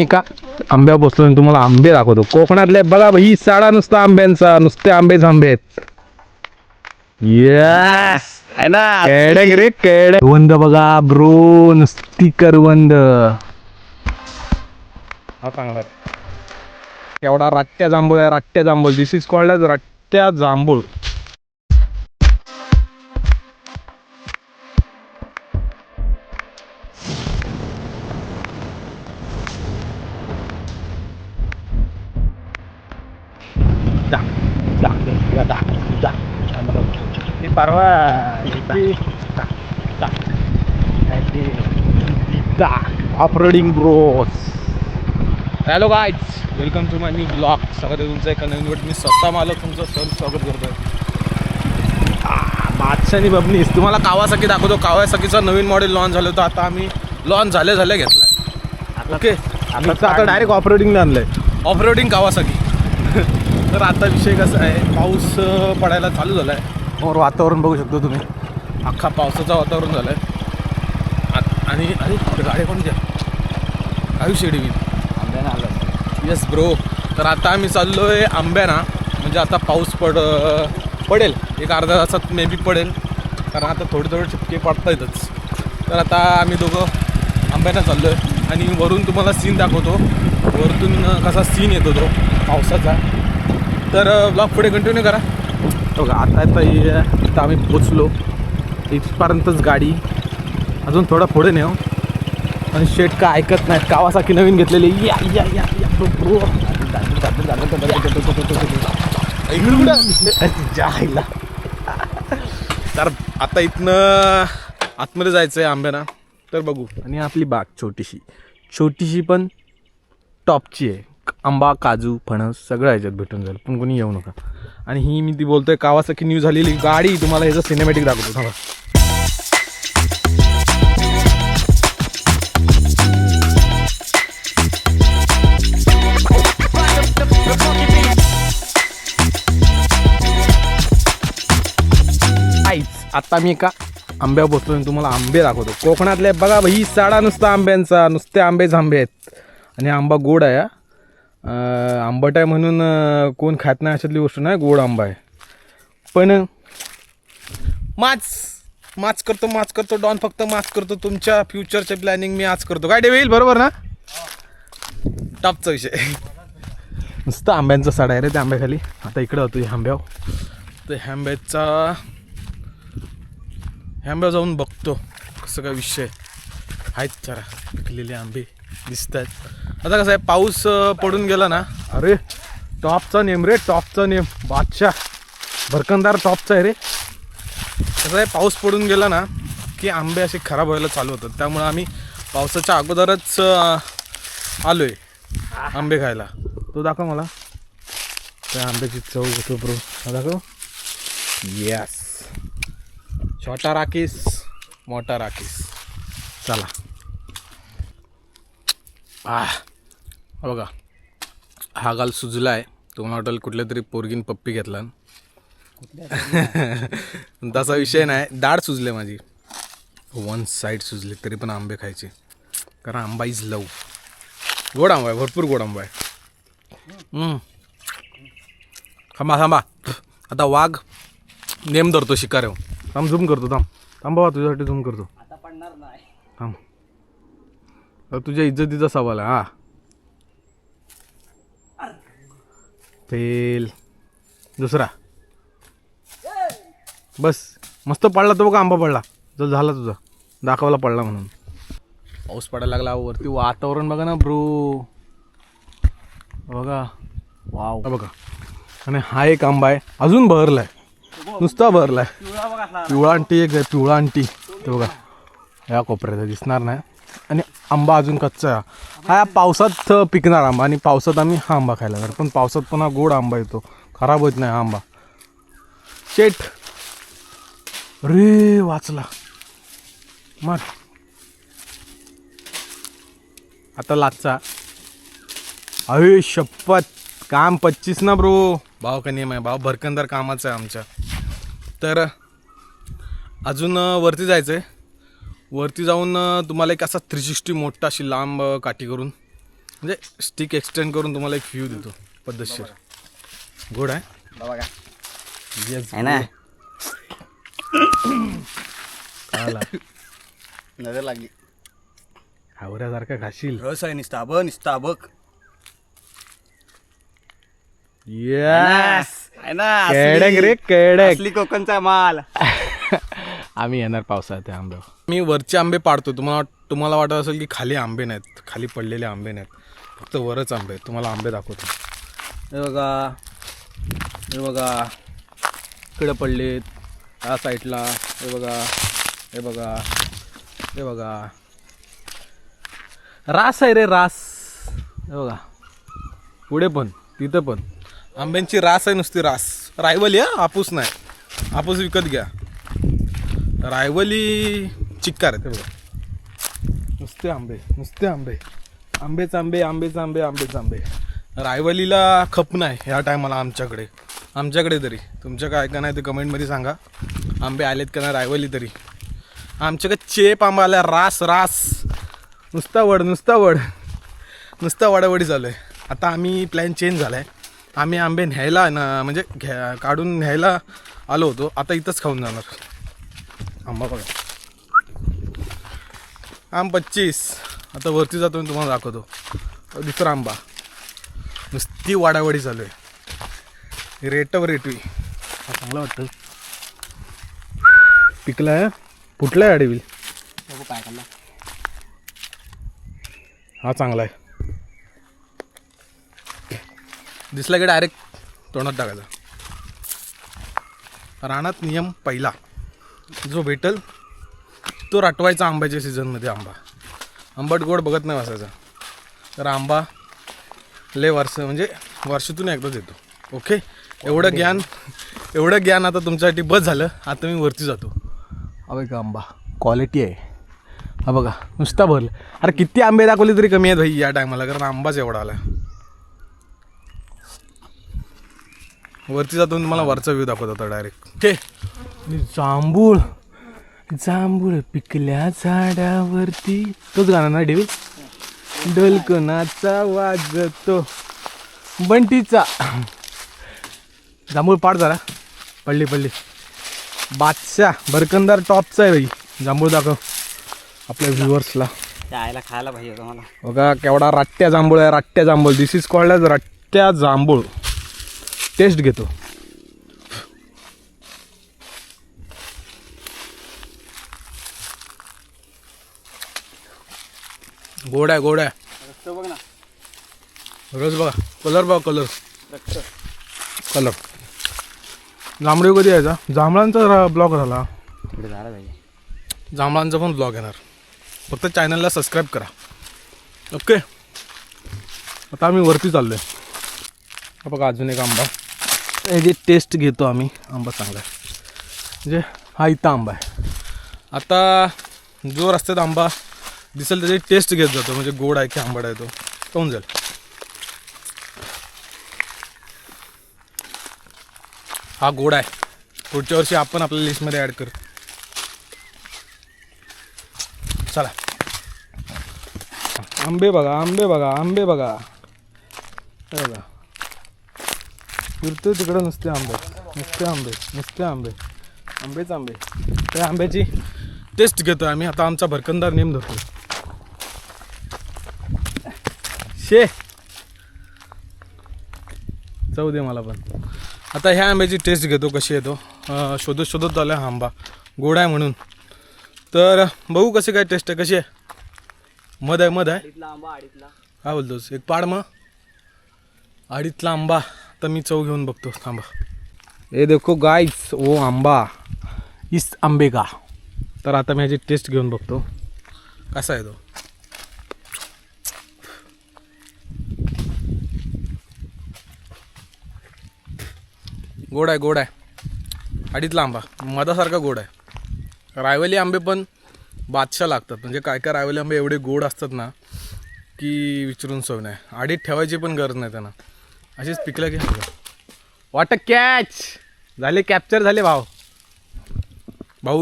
एका आंब्या बसलो आणि तुम्हाला आंबे दाखवतो. कोकणातले बघा ही साडा नुसता आंब्यांचा, नुसते आंबेच आंबे आहेत. येस आहे ना. केडे रे केडे. करवंद बघा ब्रो, नुसती करवंद. हा चांगला एवढा राट्ट्या जांभूळ आहे, राट्ट्या जांभूळ. दिस इज कॉल्ड एज राट्ट्या जांभूळ. Offroading bros. Hello guys, welcome to my new blog. सगळं तुमचं एका नवीन वेळ. मी स्वतः मालक तुमचं स्वागत करतोय. बादशानी बबनीस तुम्हाला कावासाकी दाखवतो. कावासाकीचा नवीन मॉडेल लॉन्च झालं होतं. आता आम्ही लॉन्च झाले घेतलाय. ओके, आता डायरेक्ट ऑफरोडिंगला आणलंय. Off-roading Kawasaki. तर आता विषय कसा आहे, पाऊस पडायला चालू झाला आहे. और वातावरण बघू शकतो तुम्ही, अख्खा पावसाचं वातावरण झालं आहे. आणि अरे गाडी कोणत्या आयुष्य डेवी आंब्यानं आलं. Yes bro. तर आता आम्ही चाललो आहे आंब्याना. म्हणजे आता पाऊस पडेल एक अर्ध्या तासात मे बी पडेल, कारण आता थोडे चिपके पडता येतच. तर आता आम्ही दोघं आंब्याना चाललो आहे आणि वरून तुम्हाला सीन दाखवतो. वरतून कसा सीन येतो तो पावसाचा. तर ब्लॉग पुढे कंटिन्यू करा. बघा आता आम्ही पोचलो इथपर्यंतच. गाडी अजून थोडा पुढे नेऊ. आणि शेट का ऐकत नाहीत. कावासाकी नवीन घेतलेली. या या या जायला. तर आता इथनं आतमध्ये जायचं आहे आंब्याना. तर बघू. आणि आपली बाग छोटीशी पण टॉपची आहे. आंबा, काजू, फणस सगळं ह्याच्यात भेटून जाईल. पण कोणी येऊ नका. आणि ही मी ती बोलतोय कावासाकी न्यू झालेली गाडी. तुम्हाला ह्याचं सिनेमॅटिक दाखवतो थांबा. आता मी एका आंब्यावर बसलो आणि तुम्हाला आंबे दाखवतो. कोकणातले बघा ही साडा नुसता आंब्यांचा, नुसते आंबेच आंबे आहेत. आणि आंबा गोड आहे. आंबट आहे म्हणून कोण खात नाही अशातली गोष्ट नाही. गोड आंबा आहे. पण माच करतो डॉन. फक्त माच करतो. तुमच्या फ्युचरचे प्लॅनिंग मी आज करतो. काय डेविल बरोबर ना? टॉपचा विषय. नुसतं आंब्यांचा साडा आहे रे त्या आंब्याखाली. आता इकडे होतो आंब्यावर. तर आंब्यावर जाऊन बघतो कसं काय विषय आहेत. जरा पिकलेले आंबे दिसत आहेत. आता कसं आहे, पाऊस पडून गेला ना. अरे टॉपचा नेम रे, टॉपचा नेम. बादशाह भरकंदार टॉपचा आहे रे. कसं आहे, पाऊस पडून गेला ना की आंबे असे खराब व्हायला चालू होतात. त्यामुळे आम्ही पावसाच्या अगोदरच आलो आहे आंबे खायला. तो दाखव मला त्या आंब्याची चव होतो ब्रो. दाखव. यस, छोटा राकेश मोठा राकेश. चला. बघा हा गाल सुजला आहे. तुम्हाला वाटेल कुठल्या तरी पोरगीन पप्पी घेतला. तसा विषय नाही. दाढ सुजले माझी. वन साईड सुजले तरी पण आंबे खायचे. कारण आंबा इज लव. गोड आंबा आहे, भरपूर गोड आंबा आहे. थांबा. आता वाघ नेम धरतो शिकाऱ्यो. थांब झूम करतो. थांब बाबा, तुझ्यासाठी झूम करतो. आता पडणार नाही. थांब. तुझ्या इज्जतीचा सवाल आहे. फेल. दुसरा. बस मस्त पडला तो बघा. आंबा पडला. जर झाला तुझा दाखवायला पडला म्हणून. पाऊस पडायला लागला. वरती वातावरण बघा ना ब्रो. बघा वाव. बघा. आणि हा एक आंबा आहे अजून भरलाय. नुसता भरलाय. पिवळा अंटी एक आहे. पिवळा अंटी ते बघा या कोपऱ्यात दिसणार नाही. आणि आंबा अजून कच्चा आहे. हा पावसात पिकणार आंबा. आणि पावसात आम्ही हा आंबा खायला लागणार. पण पावसात पण हा गोड आंबा येतो. खराब होत नाही हा आंबा. शेट रे वाचला. मग आता लाचा. अरे शपथ काम 25 ना ब्रो. भाव का नियम आहे. भाव भरकंदार कामाचं आहे आमच्या. तर अजून वरती जायचं आहे. वरती जाऊन तुम्हाला एक असा 360 मोठा अशी लांब काठी करून म्हणजे स्टिक एक्सटेंड करून तुम्हाला एक व्ह्यू देतो पद्धतशीर. गोड आहे बघा येस आहे ना आला नजर लागली. हावऱ्यासारखा खाशील. रस आहे निस्ता बघ. येस आहे ना केडक रे केडक. असली कोकणचा माल. आम्ही येणार पावसाळ्यात त्या आंब्यावर. मी वरचे आंबे पाडतो. तुम्हाला वाटत असेल की खाली आंबे नाहीत, खाली पडलेले आंबे नाहीत, फक्त वरच आंबे आहेत. तुम्हाला आंबे दाखवतो. हे बघा इकडं पडलेत या साईडला. हे बघा रास आहे रे रास. हे बघा पुढे पण तिथं पण आंब्यांची रास आहे, नुसती रास. रायवली हापूस नाही, हापूस विकत घ्या. रायवली चिक्कार आहे. ते बघा नुसते आंबे आंबेच आंबे. रायवलीला खप नाही ह्या टायमाला आमच्याकडे तरी. तुमच्या काय का नाही ते कमेंटमध्ये सांगा. आंबे आलेत का नाही रायवली तरी. आमच्याकडे चेप आंबा आला. रास नुसता वडावडी चालू आहे. आता आम्ही प्लॅन चेंज झाला आहे. आम्ही आंबे न्यायला ना म्हणजे काढून न्यायला आलो होतो. आता इथंच खाऊन जाणार. आंबा बघा आम 25. आता वरती जातो आणि तुम्हाला दाखवतो. दुसरा आंबा नुसती वाडावडी चालू आहे. रेटवर रेटवी चांगलं वाटतं. पिकला आहे फुटला आहे अडवी. बघू काय खाल्ला. हा चांगला आहे. दिसला की डायरेक्ट तोंडात टाकायचा. रानात नियम पहिला जो भेटल तो राटवायचा आंब्याच्या सीझनमध्ये. आंबट गोड बघत नाही बसायचा. तर आंबा लय वर्षातून एकदाच येतो. ओके एवढं ज्ञान आता तुमच्यासाठी बस झालं. आता मी वरती जातो. हा बघा आंबा क्वालिटी आहे. हा बघा नुसता भरलं. अरे किती आंबे दाखवले तरी कमी आहेत भाई या टायमाला, कारण आंबाच एवढा आला. वरती जातो तुम्हाला वरचा व्ह्यू दाखवत होता डायरेक्ट. जांभूळ पिकल्या झाडावरती. तोच गाणं ना डेवी. ढोलकनाचा वाजतो बंटीचा. जांभूळ पाड जरा. पडली बादशाह भरकंदार टॉपचा आहे भाई. जांभूळ दाखव आपल्या व्ह्युअर्सला. त्याला खायला पाहिजे होतं मला. बघा केवढा राट्ट्या जांभूळ आहे. दिस इज कॉल्ड ॲज राट्ट्या जांभूळ. टेस्ट घेतो. गोड आहे रक्त बघ ना. रस बघा. कलर रक्त कलर. जांभळी कधी यायचा. जांभळांचा ब्लॉग झाला. तिकडे झाला पाहिजे. जांभळांचा पण ब्लॉग येणार. फक्त चॅनलला सबस्क्राईब करा. ओके आता आम्ही वरती चाललो आहे. बघा अजून एक आंबा. याची टेस्ट घेतो आम्ही. आंबा चांगला आहे. म्हणजे हा इथं आंबा आहे. आता जो रस्त्यात आंबा दिसेल त्याची टेस्ट घेत जातो. म्हणजे गोड आहे की आंबट आहे तो पाहून जाईल. हा गोड आहे. पुढच्या वर्षी आपण आपल्या लिस्टमध्ये ॲड करू. चला आंबे बघा. हे बघा फिरतो तिकडं नुसते आंबे. त्या आंब्याची टेस्ट घेतो आम्ही. आता आमचा भरकंदार नेम धरतो. चव दे मला पण. आता ह्या आंब्याची टेस्ट घेतो कशी येतो. शोधत आला हा आंबा गोड आहे म्हणून. तर बघू कसे काय टेस्ट आहे. कशी आहे. मध आहे. आडीतला काय बोलतोस. एक पाड मग आडीतला आंबा. तर मी चव घेऊन बघतो थांबा. हे देखो गाईस ओ आंबा इस आंबे का. तर आता मी ह्याची टेस्ट घेऊन बघतो कसा आहे तो. गोड आहे. आडीतला आंबा मधासारखा गोड आहे. रायवली आंबे पण बादशाह लागतात. म्हणजे काय रायवली आंबे एवढे गोड असतात ना की विचारून सोय नाही. आडीत ठेवायची पण गरज नाही त्यांना. असेच पिकलं की वॉट अ कॅच. झाले कॅप्चर झाले भाऊ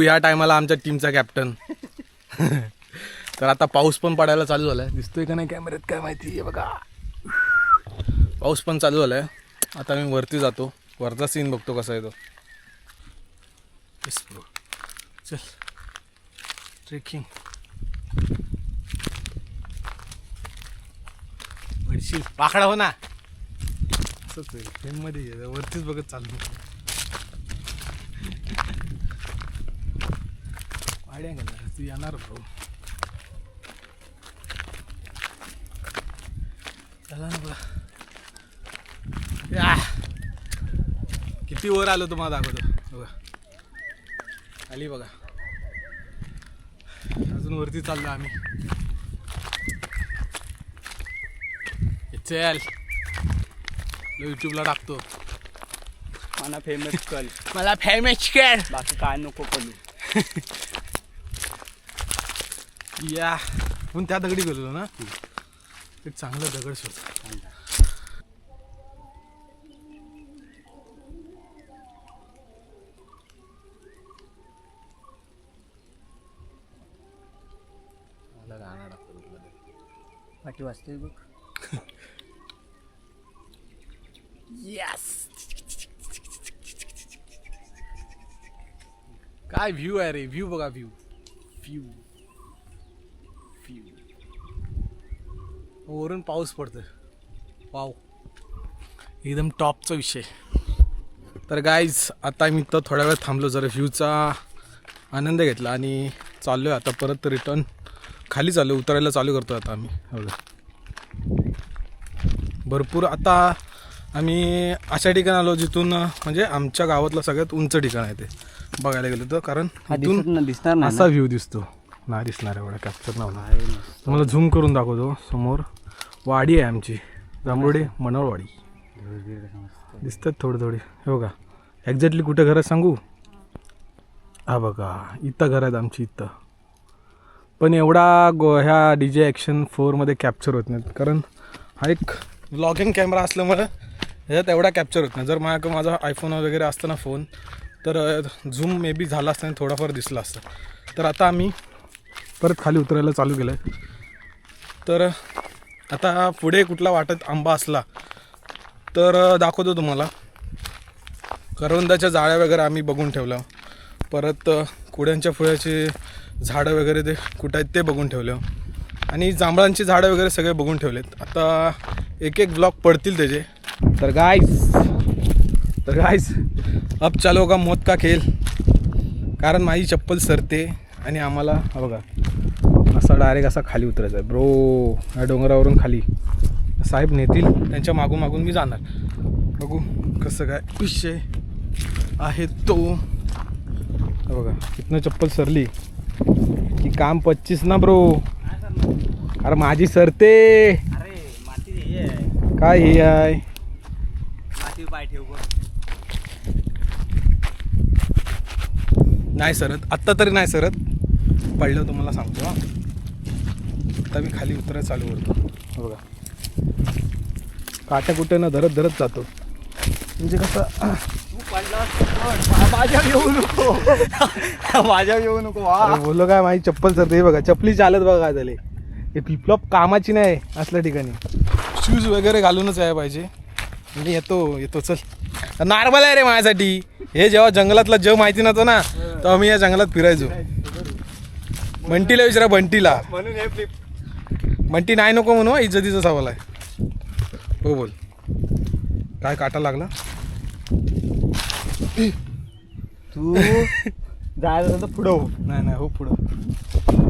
या टायमाला आमच्या टीमचा कॅप्टन. तर आता पाऊस पण पडायला चालू झालाय, दिसतोय का नाही कॅमेऱ्यात काय माहिती आहे बघा. पाऊस पण चालू झालाय. आता मी वरती जातो, वरचा सीन बघतो कसा आहे तो. येस ब्रो, चल ट्रेकिंग. पडशील पाकडा हो ना. असंच आहे ट्रेनमध्ये ये, वरतीच बघत चाललो. वाड्या गेला तू येणार भाऊ. चला ना बघा. या किती वर आलो तुम्हाला दाखवतो बघा. आली बघा, अजून वरती चाललो आम्ही. चल यूट्यूबला टाकतो. मला फेमस कर, मला फेमस कर, बाकी काय नको करू. या पण त्या दगडी गेलो ना, एक चांगला दगड शोध. मला गाणं टाकतो पाठी वाजतोय बघ. यस. काय व्ह्यू आहे रे, व्ह्यू बघा, व्ह्यू व्ह्यू व्ह्यू. वरून पाऊस पडतोय. वाव, एकदम टॉपचा विषय. तर गाईज आता मी तर थोड्या वेळ थांबलो, जरा व्ह्यूचा आनंद घेतला आणि चाललो आहे आता परत रिटर्न खाली. चाललो, उतरायला चालू करतो आता आम्ही. भरपूर आता आम्ही अशा ठिकाणी आलो जिथून म्हणजे आमच्या गावातलं सगळ्यात उंच ठिकाण आहे ते बघायला गेलो तर. कारण इथून दिसणार नाही असा व्ह्यू दिसतो. नाही दिसणार एवढा कॅप्चर नव्हता. तुम्हाला झूम करून दाखवतो. समोर वाडी आहे आमची, जांभोडे मनोरवाडी. दिसतात थोडी थोडी. हे बघा एक्झॅक्टली कुठे घर आहे सांगू. हा बघा इथं घर आहेत आमची इथं. पण एवढा ह्या DJ ॲक्शन 4मध्ये कॅप्चर होत नाहीत, कारण हा एक व्लॉगिंग कॅमेरा असल्यामुळे ह्याच्यात एवढा कॅप्चर होत नाही. जर माझा आयफोन वगैरे असतं ना फोन, तर झूम मे बी झाला असता आणि थोडाफार दिसला असतं. तर आता आम्ही परत खाली उतरायला चालू केलं आहे. तर आता पुढे कुठला वाटत आंबा असला तर दाखवतो तुम्हाला. करवंदाच्या जाळ्या वगैरे आम्ही बघून ठेवल्या. परत कुड्यांच्या फुलाची झाडं वगैरे ते कुठं आहेत ते बघून ठेवलं. आणि जांभळांची झाडं वगैरे सगळे बघून ठेवलेत. आता एक एक ब्लॉग पडतील त्याचे. तर गाईज अब चालो का मौत का खेळ. कारण माझी चप्पल सरते आणि आम्हाला हा बघा असा डायरेक्ट असा खाली उतरायचा आहे ब्रो. या डोंगरावरून खाली साहेब नेतील, त्यांच्या मागून मागून मी जाणार. बघू कसं काय विषय आहे तो. बघा इथनं चप्पल सरली की काम 25 ना ब्रो. अरे माझी सरते. अरे माती हे आहे. काय हे आहे, माती पाय ठेव बघ. नाही सरत आत्ता तरी नाही सरत. पडलं तुम्हाला सांगतो. आता मी खाली उतरायला चालू करतो. बघा काट्या कुठे ना धरत धरत जातो. म्हणजे कसं तू पडला माझ्या येऊ नको. माझ्या येऊ नको. अरे बोललो काय, माझी चप्पल सरते. हे बघा चपली चालत बघा काय झाले. हे फ्लिपफ्लॉप कामाची नाही असल्या ठिकाणी. शूज वगैरे घालूनच यायला पाहिजे. म्हणजे येतो चल. नॉर्मल आहे रे माझ्यासाठी. हे जेव्हा जंगलातला जग माहिती नव्हतं ना, तेव्हा मी या जंगलात फिरायचो. बंटीला विचारा, बंटीला. म्हणून हे फ्लिप. बंटी नाही नको म्हणू, इज्जतीचा सवाल आहे. हो बोल, काय काटा लागला. तू जायला तर पुढं हो. नाही हो पुढं.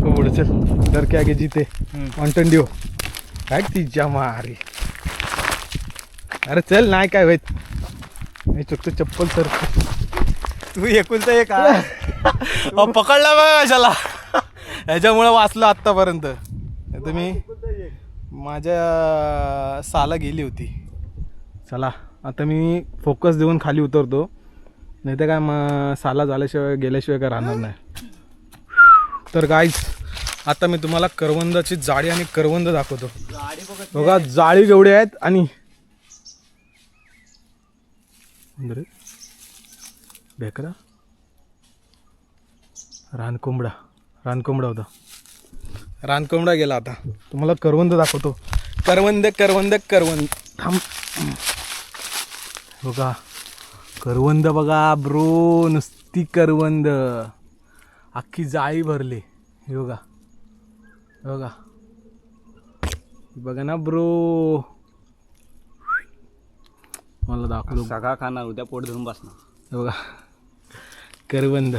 हो पुढं चल. डर के आगे जीते ऑन्टन डिओ. काय तिच्या मारी. अरे चल नाही काय होत. नाही चुकतं चप्पल सर. तू एकुलता एक पकडला बघ कशाला. ह्याच्यामुळं वाचलं आत्तापर्यंत. तर मी माझ्या साला गेली होती. चला आता मी फोकस देऊन खाली उतरतो, नाही तर काय मग साला झाल्याशिवाय गेल्याशिवाय काय राहणार नाही. तर गाईज आता मी तुम्हाला करवंदाची जाळी आणि करवंद दाखवतो. बघा जाळी केवढी आहेत. आणि बेकरा रानकोंबडा होता. रानकोंबडा गेला आता. तुम्हाला करवंद दाखवतो. करवंद करवंद करवंद थांब. बघा करवंद बघा ब्रो, नुसती करवंद, अख्खी जाळी भरली. हे बघा बघा बघा ना ब्रो, मला दाखवतो. सगळा खाणार, उद्या पोट धुवून बसणार. हे बघा करवंद.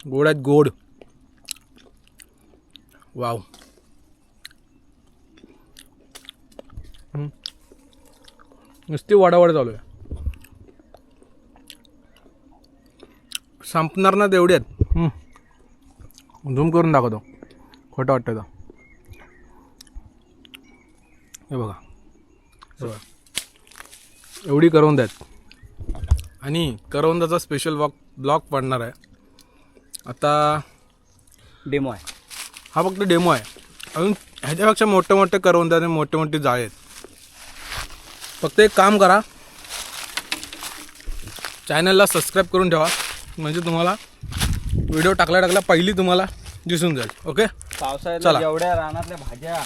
गोड आहेत गोड. वाव. नुसती वाडावाड चालू आहे. संपणार ना तेवढी आहेत. झूम करून दाखवतो, खोटं वाटतं. हे बघा एवढी करवंद आहेत. आणि करवंदाचा स्पेशल ब्लॉग पडणार आहे आता. डेमो आहे हा, फक्त डेमो आहे. अजून ह्याच्यापेक्षा मोठे मोठे करवंद आणि मोठे मोठे जाळे आहेत. फक्त एक काम करा, चॅनलला सबस्क्राईब करून ठेवा, म्हणजे तुम्हाला व्हिडिओ टाकल्या पहिली तुम्हाला दिसून जाईल. ओके. पावसाळ्यात चला. जेवढ्या रानातल्या भाज्या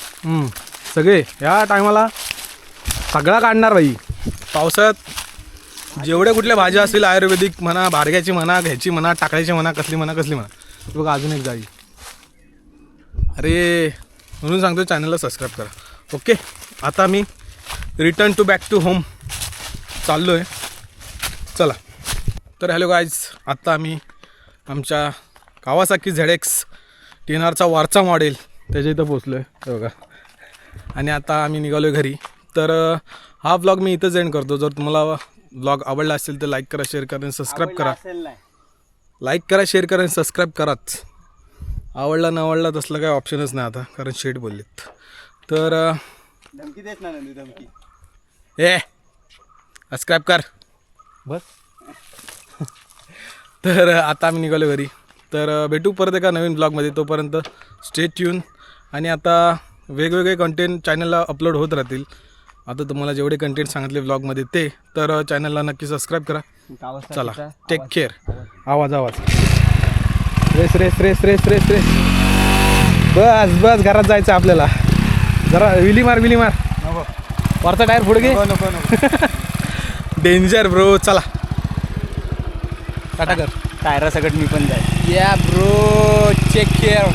सगळे ह्या टायमाला सगळा काढणार बाई. पावसाळ्यात जेवढ्या कुठल्या भाज्या असतील, आयुर्वेदिक म्हणा, बारग्याची म्हणा, घ्यायची म्हणा, टाकळ्याची म्हणा, कसली म्हणा. बघा अजून एक जाळी. अरे म्हणून सांगतो चॅनलला सबस्क्राईब करा. ओके. आता मी रिटर्न टू होम चाललो आहे. चला. तर हॅलो गाईज, आत्ता आम्ही आमच्या कावासाकी ZX 10R वरचा मॉडेल त्याच्या इथं पोचलो आहे बघा. आणि आता आम्ही निघालो आहे घरी. तर हा व्लॉग मी इथंच एंड करतो. जर तुम्हाला व्लॉग आवडला असेल तर लाईक करा, शेअर करा आणि सबस्क्राईब करा. लाईक करा, शेअर करा आणि सबस्क्राईब कराच. आवडला न आवडला तसलं काही ऑप्शनच नाही आता, कारण शेट बोललेत. तर धमकी देत ना धमकी. सबस्क्राईब कर बस. तर आता आम्ही निघालो घरी. तर भेटू परत एका नवीन ब्लॉगमध्ये. तोपर्यंत स्टे ट्यून. आणि आता वेगवेगळे कंटेंट चॅनलला अपलोड होत राहतील. आता तुम्हाला जेवढे कंटेंट सांगितले व्लॉगमध्ये ते, तर चॅनलला नक्की सबस्क्राईब करा. चला, टेक केअर. आवाज रेस रेस रेस रेस रेस रेस. बस बस, घरात जायचं आपल्याला. जरा विली मार वरचा टायर पुढे घे. Danger bro. चला टाटा कर. टायरा सगळं मी पण जाईल. या ब्रो, टेक केअर.